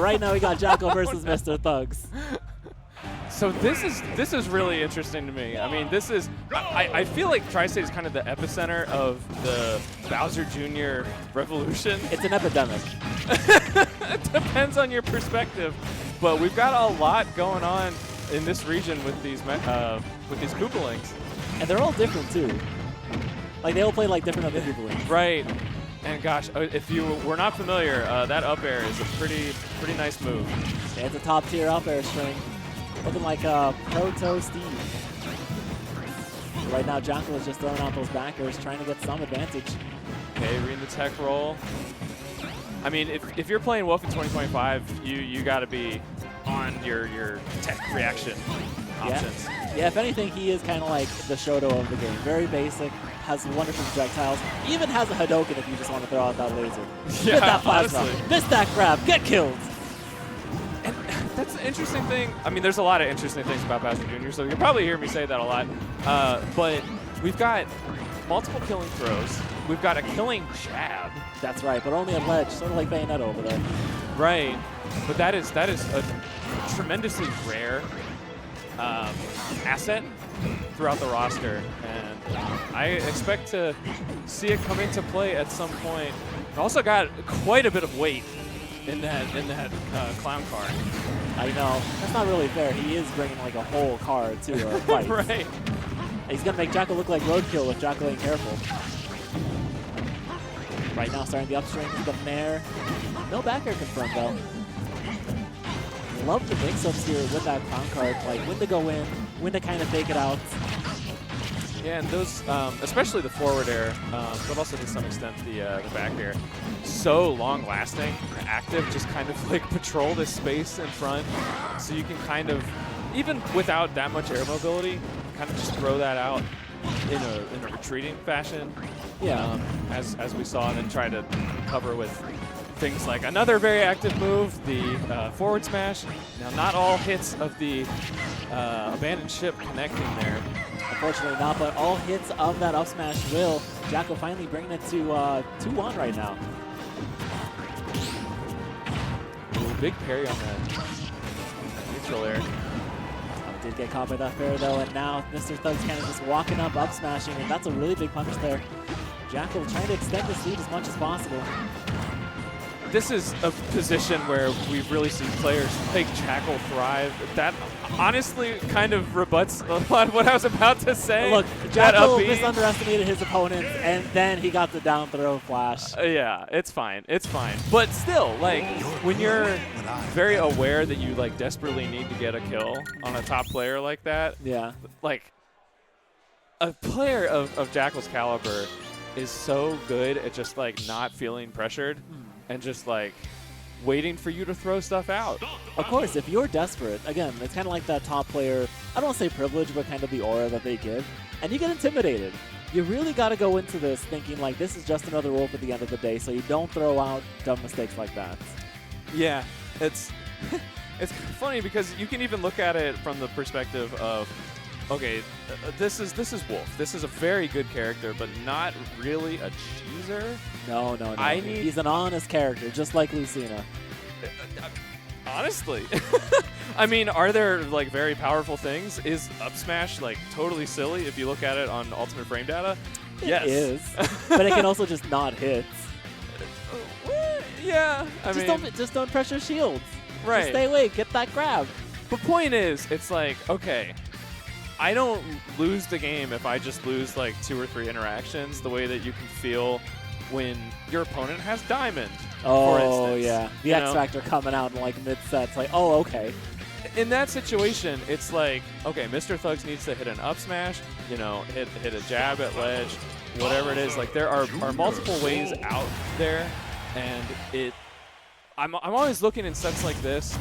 right now we got Jakal versus Mr. Thugs. So this is really interesting to me. I mean, this is I feel like Tri-State is kind of the epicenter of the Bowser Jr. revolution. It's an epidemic. It depends on your perspective, but we've got a lot going on in this region with these Koopalings. And they're all different too. Like they all play like different other Koopalings. Right. And gosh, if you were not familiar, that up air is a pretty nice move. Yeah, it's a top tier up air string. Looking like Proto Steve. Right now, Jakal is just throwing out those backers, trying to get some advantage. Okay, reading the tech roll. I mean, if you're playing Wolf in 2025, you got to be on your tech reaction options. Yeah, if anything, he is kind of like the Shoto of the game. Very basic, has wonderful projectiles, even has a Hadoken if you just want to throw out that laser. Yeah, Get that plasma. honestly. Miss that grab, get killed. And that's the interesting thing. I mean, there's a lot of interesting things about Bowser Jr., so you'll probably hear me say that a lot. But we've got multiple killing throws. We've got a killing jab. That's right, but only a ledge, sort of like Bayonetta over there. Right. But that is a tremendously rare asset throughout the roster, and I expect to see it come into play at some point. It also got quite a bit of weight in that clown car. I know. That's not really fair. He is bringing like a whole car to a fight. Right. He's going to make Jakal look like roadkill if Jakal ain't careful. Right now starting the upstream, the Nair. No back air confirmed though. Love the mix-ups here with that clown card, like when to go in, when to kind of fake it out. Yeah, and those, especially the forward air, but also to some extent the back air, so long-lasting, active, just kind of like patrol this space in front, so you can kind of, even without that much air mobility, kind of just throw that out in a retreating fashion. Yeah. As we saw, and then try to cover with things like another very active move, the forward smash. Now, not all hits of the abandoned ship connecting there. Unfortunately not, but all hits of that up smash will. Jakal finally bringing it to 2-1 right now. Ooh, big parry on that neutral air. Did get caught by that fair though, and now Mr. Thug's kind of just walking up smashing, and that's a really big punish there. Jakal trying to extend this lead as much as possible. This is a position where we've really seen players like Jakal thrive. That honestly kind of rebuts a lot of what I was about to say. Look, Jakal misunderestimated his opponent, and then he got the down throw flash. Yeah, it's fine. It's fine. But still, like, when you're very aware that you, like, desperately need to get a kill on a top player like that, yeah, like, a player of Jakal's caliber is so good at just, like, not feeling pressured and just, like, waiting for you to throw stuff out. Of course, if you're desperate, again, it's kind of like that top player, I don't want to say privilege, but kind of the aura that they give, and you get intimidated. You really got to go into this thinking like this is just another wolf at the end of the day, so you don't throw out dumb mistakes like that. Yeah, it's it's funny because you can even look at it from the perspective of, okay, this is Wolf. This is a very good character, but not really a cheeser. No. He's an honest character, just like Lucina. Honestly. I mean, are there, like, very powerful things? Is up smash, like, totally silly if you look at it on ultimate frame data? Yes. It is. But it can also just not hit. Yeah, I mean... Just don't pressure shields. Right. Just stay away. Get that grab. The point is, it's like, okay, I don't lose the game if I just lose, like, 2 or 3 interactions the way that you can feel when your opponent has Diamond, for instance. Yeah. The X Factor coming out in, like, mid-set. It's like, oh, okay. In that situation, it's like, okay, Mr. Thugs needs to hit an up smash, you know, hit a jab at ledge, whatever it is. Like, there are multiple ways out there, and I'm always looking in sets like this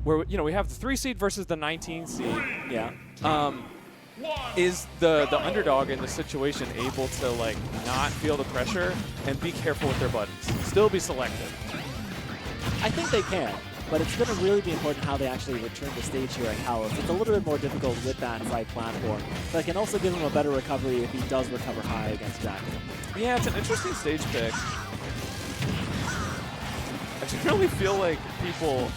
where, you know, we have the 3 seed versus the 19 seed. Yeah. Is the underdog in this situation able to, like, not feel the pressure and be careful with their buttons, still be selective? I think they can, but it's going to really be important how they actually return the stage here at Kalos. It's a little bit more difficult with that side platform, but it can also give him a better recovery if he does recover high against Jakal. Yeah, it's an interesting stage pick. I generally feel like people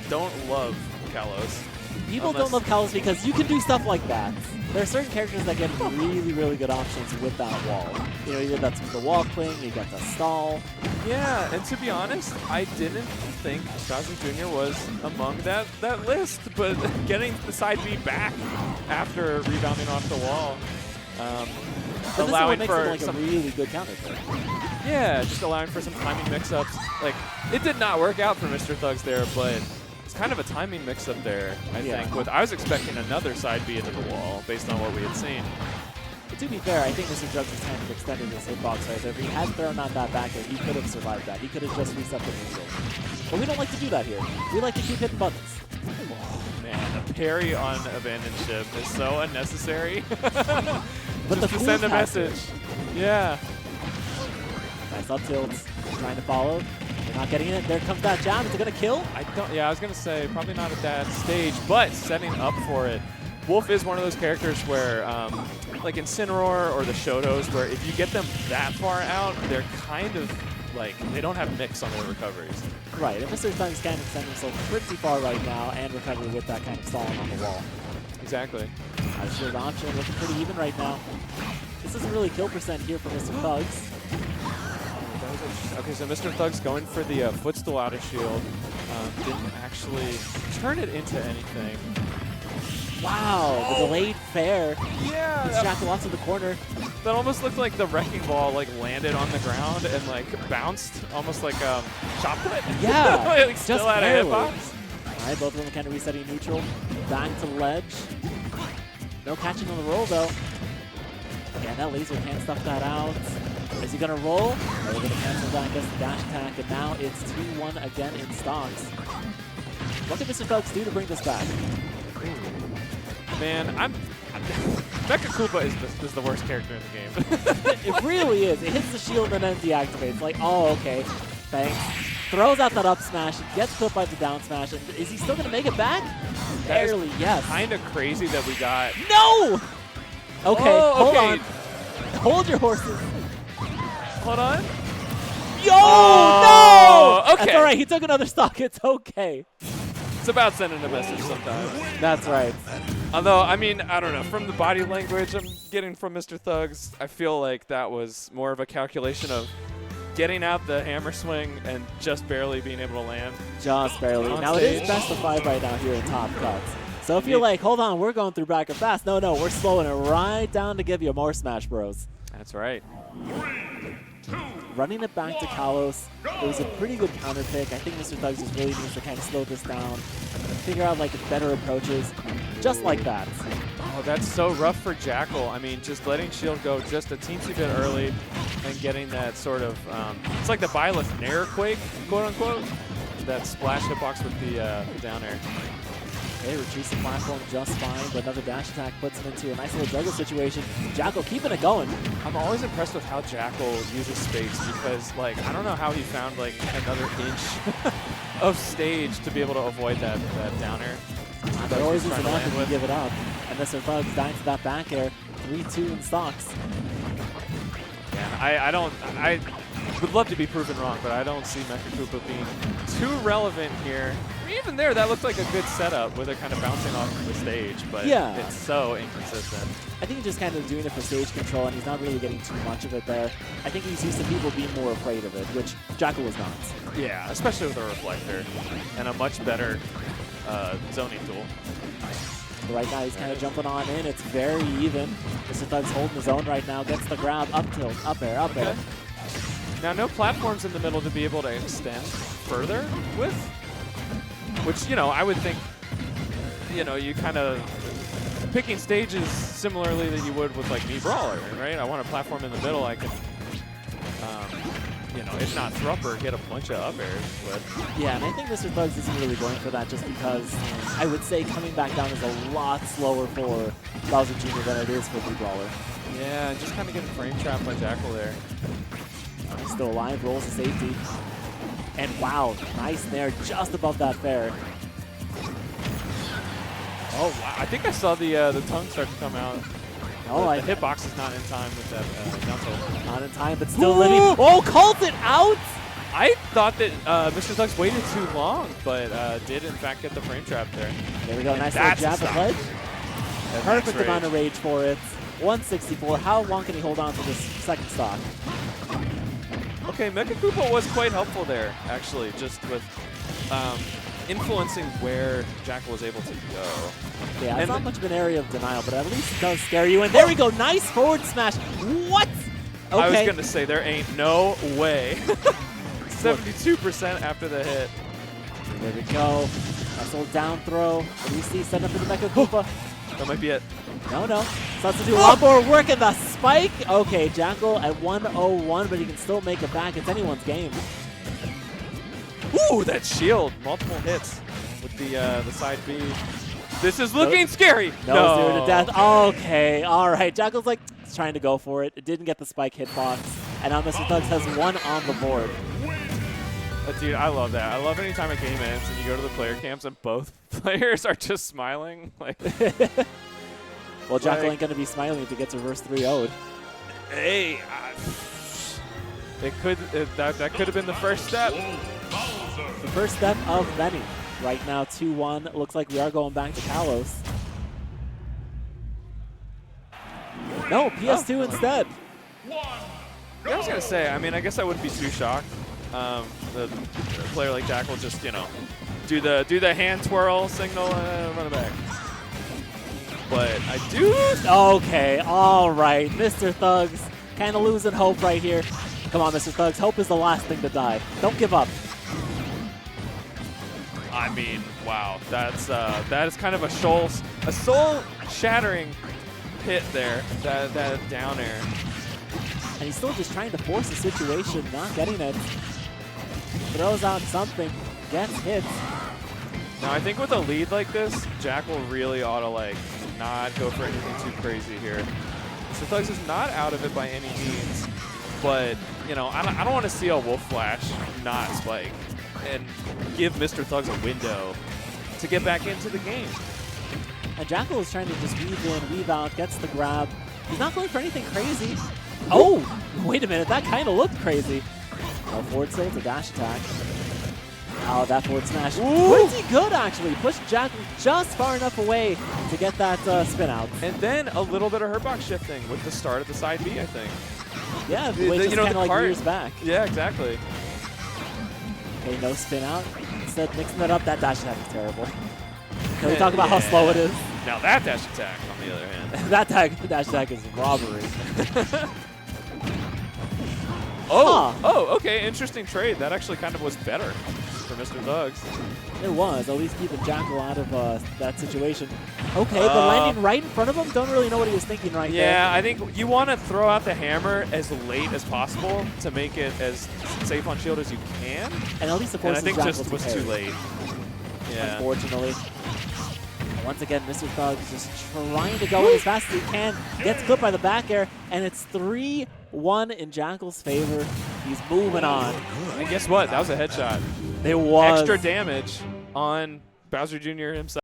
don't love Kalos. People don't love Kalos because you can do stuff like that. There are certain characters that get really, really good options with that wall. You know, you did that with the wall cling, you got the stall. Yeah, and to be honest, I didn't think Bowser Jr. was among that list, but getting the side B back after rebounding off the wall, allowing for like some a really good counter pick. Yeah, just allowing for some timing mix-ups. Like, it did not work out for Mr. Thugs there, but it's kind of a timing mix-up there, I think. I was expecting another side B into the wall based on what we had seen. But to be fair, I think Mr. Thugs has kind of extended his hitbox right there. If he had thrown out that back there, he could have survived that. He could have just reset the neutral. But we don't like to do that here. We like to keep hitting buttons. Oh, man, a parry on Abandoned Ship is so unnecessary. But just to send a message. Yeah. Nice up tilts. Trying to follow. They're not getting it. There comes that jab. Is it going to kill? I was going to say, probably not at that stage, but setting up for it. Wolf is one of those characters where, like Incineroar or the Shotos, where if you get them that far out, they're kind of like, they don't have mix on their recoveries. Right. And Mr. Thugs can extend himself pretty far right now and recover with that kind of stalling on the wall. Exactly. Shield option looking pretty even right now. This isn't really kill percent here for Mr. Thugs. Okay, so Mr. Thugs going for the footstool out of shield. Didn't actually turn it into anything. Wow, the delayed fair. Yeah. It's Jakal off to the corner. That almost looked like the wrecking ball like landed on the ground and like bounced, almost like shot put. Yeah, like still just out of hitbox. All right, both of them kind of resetting neutral. Back to ledge. No catching on the roll though. Yeah, that laser can't stuff that out. Is he gonna roll? Or are they gonna cancel that against the dash attack? And now it's 2-1 again in stocks. What can Mr. Thugs do to bring this back? Man, Mecha Koopa is the worst character in the game. It really is. It hits the shield and then deactivates. Like, oh, okay. Thanks. Throws out that up smash. Gets clipped by the down smash. And is he still going to make it back? Barely, yes. Kind of crazy that we got... No! Okay, hold on. Hold your horses. Hold on. Yo, no! Okay. That's all right. He took another stock. It's okay. It's about sending a message sometimes. That's right. Although, I mean, I don't know. From the body language I'm getting from Mr. Thugs, I feel like that was more of a calculation of getting out the hammer swing and just barely being able to land. Just barely. Now, it is best of 5 right now here in Top Cuts. So if you're like, hold on, we're going through bracket fast. No, we're slowing it right down to give you more Smash Bros. That's right. Running it back to Kalos, it was a pretty good counter pick. I think Mr. Thugs just really needs to kind of slow this down, figure out like better approaches, just like that. Oh, that's so rough for Jakal. I mean, just letting shield go just a teensy bit early and getting that sort of, it's like the Byleth Nair Quake, quote unquote, that splash hitbox with the down air. Okay, retreats the platform just fine, but another dash attack puts him into a nice little juggle situation. Jakal keeping it going. I'm always impressed with how Jakal uses space because, like, I don't know how he found, like, another inch of stage to be able to avoid that down air. There always is enough if you give it up. And Mr. Thugs dying to that back air. 3-2 in stocks. Yeah, I would love to be proven wrong, but I don't see Mecha Koopa being too relevant here. Even there, that looked like a good setup with it kind of bouncing off of the stage, but it's so inconsistent. I think he's just kind of doing it for stage control, and he's not really getting too much of it there. I think he's used to people being more afraid of it, which Jakal was not. Yeah, especially with a reflector and a much better zoning tool. The right guy is kind of jumping on in. It's very even. Mr. Thugs holding his own right now. Gets the grab, up tilt, up air, up air. Now, no platforms in the middle to be able to extend further with. Which, you know, I would think, you know, you kind of picking stages similarly that you would with, like, Mii Brawler, right? I want a platform in the middle I can, you know, if not Thrupper, get a bunch of up airs with. Yeah, and I think Mr. Thugs isn't really going for that just because I would say coming back down is a lot slower for Bowser Jr. than it is for Mii Brawler. Yeah, and just kind of getting frame trapped by Jakal there. He's still alive, rolls to safety. And wow, nice there, just above that fair. Oh wow! I think I saw the tongue start to come out. Oh, the hitbox is not in time with that down tilt. Not in time, but still ready. Oh, calls it out! I thought that Mr. Thugs waited too long, but did in fact get the frame trap there. There we go. Nice little jab of ledge. Perfect rage. amount of rage for it. 164. How long can he hold on to this second stock? Okay, Mecha Koopa was quite helpful there, actually, just with influencing where Jakal was able to go. Yeah, it's not much of an area of denial, but at least it does scare you. And there we go. Nice forward smash. What? Okay. I was going to say, there ain't no way. 72% after the hit. There we go. Nice little down throw. What do you see? Setting up for the Mecha Koopa. That might be it. No. Starts to do a lot more work in the spike. Okay, Jakal at 101, but he can still make it back. It's anyone's game. Ooh, that shield. Multiple hits with the side B. This is looking scary. No, 0 to death. Okay, all right. Jakal's like trying to go for it. It didn't get the spike hitbox. And now Mr. Thugs has one on the board. Dude, I love that. I love anytime a game ends and you go to the player camps and both players are just smiling. Like, well, Jakal ain't going to be smiling if he gets reverse 3-0'd. Hey, that could have been the first step. The first step of many. Right now, 2-1. Looks like we are going back to Kalos. No, PS2 instead. Yeah, I was going to say, I mean, I guess I wouldn't be too shocked. The player like Jakal just, you know, do the hand twirl signal and run it back. But I do. Okay, all right. Mr. Thugs kind of losing hope right here. Come on, Mr. Thugs. Hope is the last thing to die. Don't give up. I mean, wow. That is kind of a soul-shattering hit there. That down air. And he's still just trying to force the situation, not getting it. Throws out something, gets hits. Now, I think with a lead like this, Jakal really ought to, like, not go for anything too crazy here. Mr. Thugs is not out of it by any means, but, you know, I don't want to see a Wolf Flash not spike and give Mr. Thugs a window to get back into the game. And Jakal is trying to just weave in, weave out, gets the grab. He's not going for anything crazy. Oh, wait a minute, that kind of looked crazy. No forward tilt, a dash attack. Oh, that forward smash. Pretty good, actually. Pushed Jakal just far enough away to get that spin out. And then a little bit of hurtbox shifting with the start of the side B, I think. Yeah, the way just kind of like years back. Yeah, exactly. Okay, no spin out. Instead, mixing that up, that dash attack is terrible. Can we talk about how slow it is? Now that dash attack, on the other hand. That dash attack is robbery. Oh, okay, interesting trade. That actually kind of was better for Mr. Thugs. It was, at least keeping Jakal out of that situation. Okay, but landing right in front of him, don't really know what he was thinking right there. Yeah, I think you want to throw out the hammer as late as possible to make it as safe on shield as you can. And at least the force I think just was too late. Yeah. Unfortunately. Once again, Mr. Thugs just trying to go in as fast as he can. Gets clipped by the back air, and it's 3-1 in Jakal's favor. He's moving on. And guess what? That was a headshot. It was. Extra damage on Bowser Jr. himself.